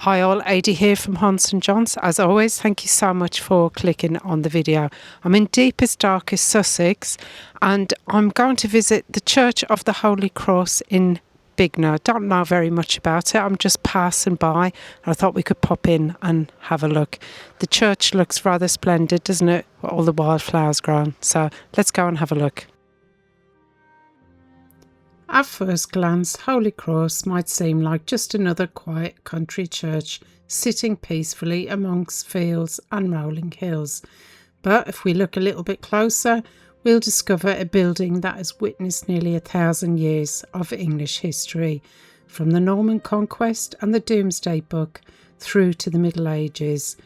Hi all, Adi here from Hans & Johns. As always, thank you so much for clicking on the video. I'm in deepest, darkest Sussex and I'm going to visit the Church of the Holy Cross in Bignor. Don't know very much about it, I'm just passing by. I thought we could pop in and have a look. The church looks rather splendid, doesn't it? With all the wildflowers grown. So let's go and have a look. At first glance, Holy Cross might seem like just another quiet country church sitting peacefully amongst fields and rolling hills. But if we look a little bit closer, we'll discover a building that has witnessed nearly 1,000 years of English history, from the Norman Conquest and the Domesday Book through to the Middle Ages,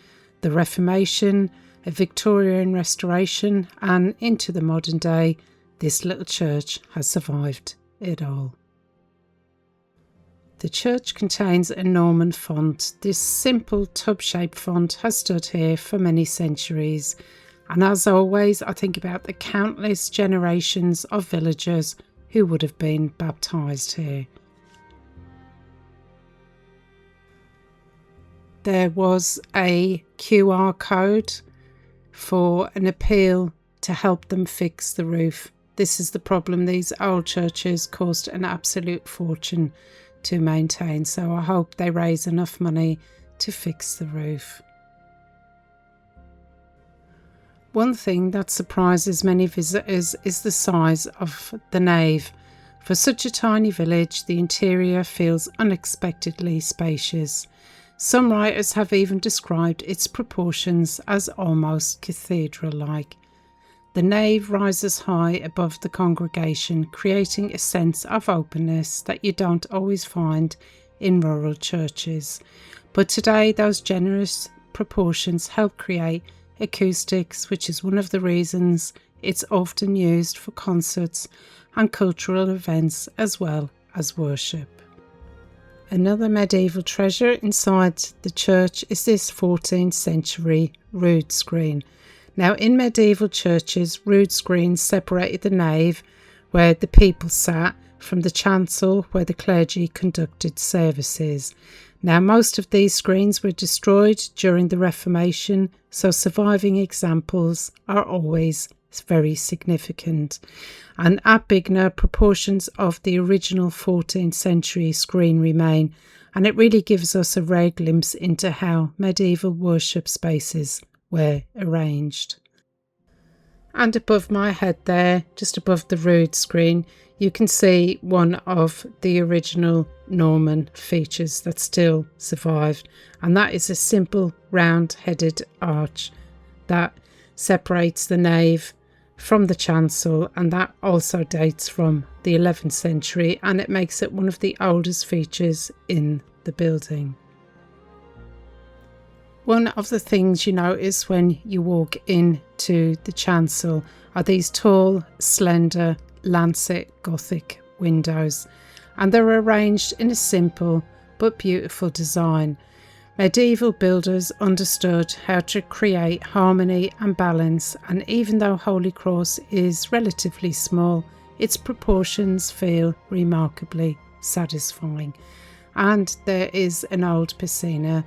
the Reformation, a Victorian restoration, and into the modern day. This little church has survived it all. The church contains a Norman font. This simple tub-shaped font has stood here for many centuries, and as always I think about the countless generations of villagers who would have been baptised here. There was a QR code for an appeal to help them fix the roof. This is the problem. These old churches cost an absolute fortune to maintain, so I hope they raise enough money to fix the roof. One thing that surprises many visitors is the size of the nave. For such a tiny village, the interior feels unexpectedly spacious. Some writers have even described its proportions as almost cathedral-like. The nave rises high above the congregation, creating a sense of openness that you don't always find in rural churches. But today, those generous proportions help create acoustics, which is one of the reasons it's often used for concerts and cultural events as well as worship. Another medieval treasure inside the church is this 14th century rood screen. Now, in medieval churches, rood screens separated the nave, where the people sat, from the chancel, where the clergy conducted services. Now, most of these screens were destroyed during the Reformation, so surviving examples are always very significant. And at Bignor, proportions of the original 14th century screen remain, and it really gives us a rare glimpse into how medieval worship spaces were arranged. And above my head there, just above the rood screen, you can see one of the original Norman features that still survived, and that is a simple round-headed arch that separates the nave from the chancel, and that also dates from the 11th century, and it makes it one of the oldest features in the building. One of the things you notice when you walk into the chancel are these tall, slender, lancet Gothic windows, and they're arranged in a simple but beautiful design. Medieval builders understood how to create harmony and balance, and even though Holy Cross is relatively small, its proportions feel remarkably satisfying. And there is an old piscina.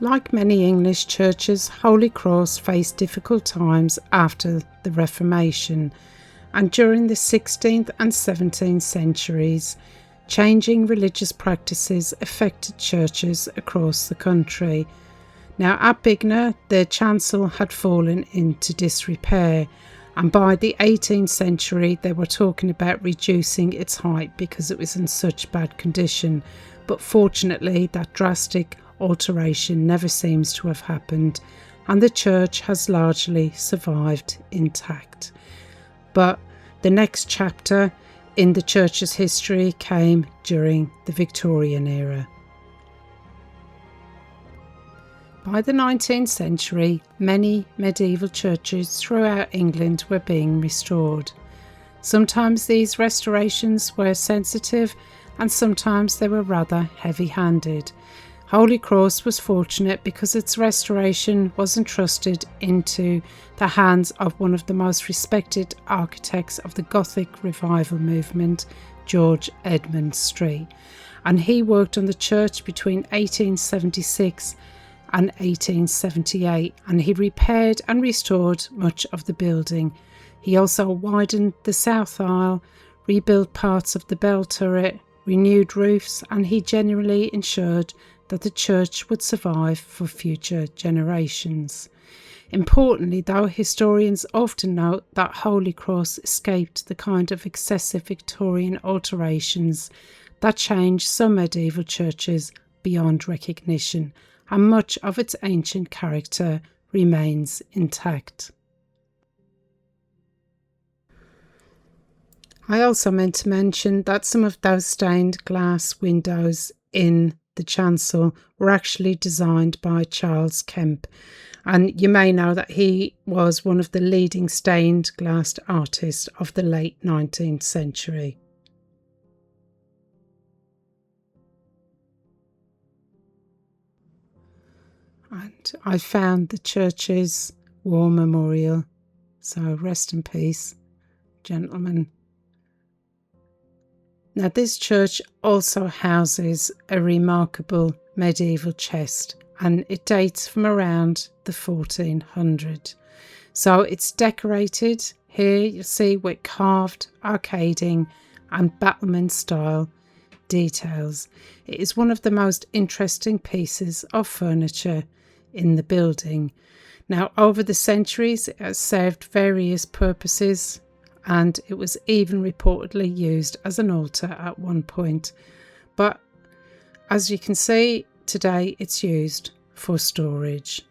Like many English churches, Holy Cross faced difficult times after the Reformation, and during the 16th and 17th centuries, changing religious practices affected churches across the country. Now, at Bignor, the chancel had fallen into disrepair, and by the 18th century they were talking about reducing its height because it was in such bad condition. But fortunately, that drastic alteration never seems to have happened, and the church has largely survived intact. But the next chapter in the church's history came during the Victorian era. By the 19th century, many medieval churches throughout England were being restored. Sometimes these restorations were sensitive, and sometimes they were rather heavy-handed. Holy Cross was fortunate because its restoration was entrusted into the hands of one of the most respected architects of the Gothic revival movement, George Edmund Street. and he worked on the church between 1876 and 1878, and he repaired and restored much of the building. He also widened the south aisle, rebuilt parts of the bell turret, renewed roofs, and he generally ensured that the church would survive for future generations. Importantly, though, historians often note that Holy Cross escaped the kind of excessive Victorian alterations that changed some medieval churches beyond recognition, and much of its ancient character remains intact. I also meant to mention that some of those stained glass windows in the chancel were actually designed by Charles Kemp, and you may know that he was one of the leading stained glass artists of the late 19th century. And I found the church's war memorial, so rest in peace, gentlemen. Now, this church also houses a remarkable medieval chest, and it dates from around the 1400s. So it's decorated here, you see, with carved arcading and battlement style details. It is one of the most interesting pieces of furniture in the building. Now, over the centuries, it has served various purposes, and it was even reportedly used as an altar at one point. But as you can see, today it's used for storage.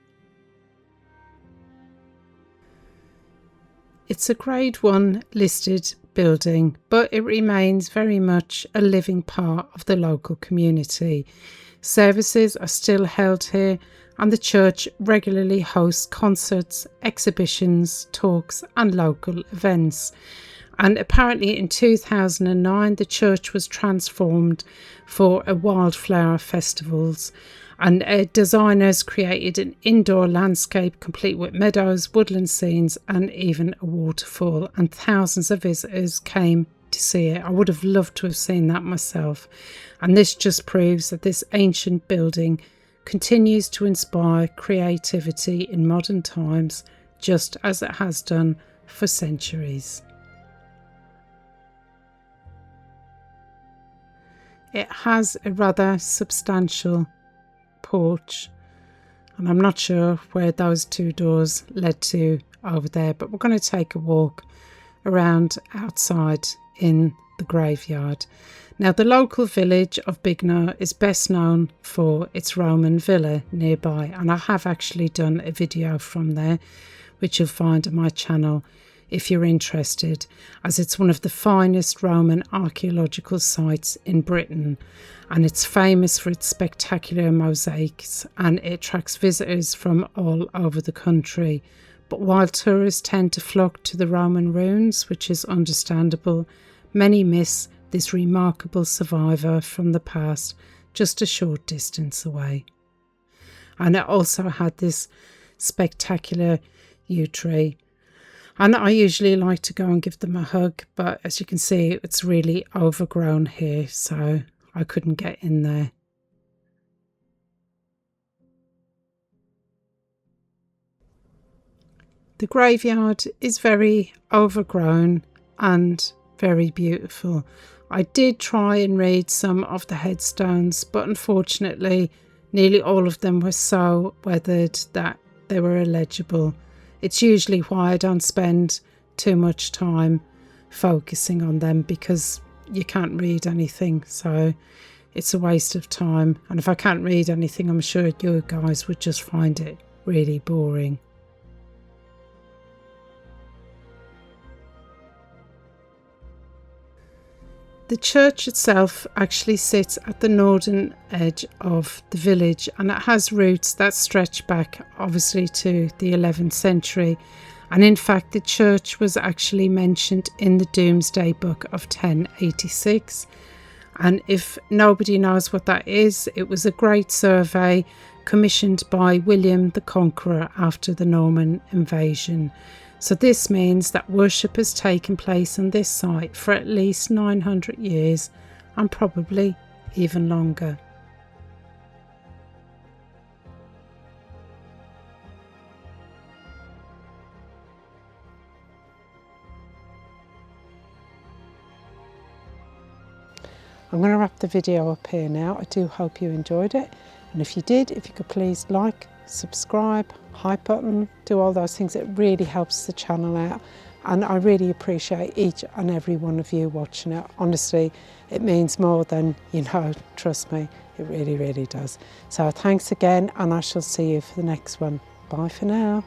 It's a Grade 1 listed building, but it remains very much a living part of the local community. Services are still held here, and the church regularly hosts concerts, exhibitions, talks and local events. And apparently in 2009 the church was transformed for a wildflower festivals, and designers created an indoor landscape complete with meadows, woodland scenes and even a waterfall, and thousands of visitors came to see it. I would have loved to have seen that myself, and this just proves that this ancient building continues to inspire creativity in modern times, just as it has done for centuries. It has a rather substantial porch, and I'm not sure where those two doors led to over there, but we're going to take a walk around outside in the graveyard. Now, the local village of Bignor is best known for its Roman villa nearby, and I have actually done a video from there, which you'll find on my channel if you're interested, as it's one of the finest Roman archaeological sites in Britain, and it's famous for its spectacular mosaics, and it attracts visitors from all over the country. But while tourists tend to flock to the Roman ruins, which is understandable, many miss this remarkable survivor from the past just a short distance away. And it also had this spectacular yew tree, and I usually like to go and give them a hug, but as you can see, it's really overgrown here, so I couldn't get in there. The graveyard is very overgrown and very beautiful. I did try and read some of the headstones, but unfortunately nearly all of them were so weathered that they were illegible. It's usually why I don't spend too much time focusing on them, because you can't read anything, so it's a waste of time. And if I can't read anything, I'm sure you guys would just find it really boring. The church itself actually sits at the northern edge of the village, and it has roots that stretch back obviously to the 11th century, and in fact the church was actually mentioned in the Domesday Book of 1086. And if nobody knows what that is, it was a great survey commissioned by William the Conqueror after the Norman invasion. So this means that worship has taken place on this site for at least 900 years, and probably even longer. I'm going to wrap the video up here now. I do hope you enjoyed it, and if you did, if you could please like, subscribe, hype button, do all those things. It really helps the channel out, and I really appreciate each and every one of you watching it. Honestly, it means more than you know, trust me, it really, really does. So thanks again, and I shall see you for the next one. Bye for now.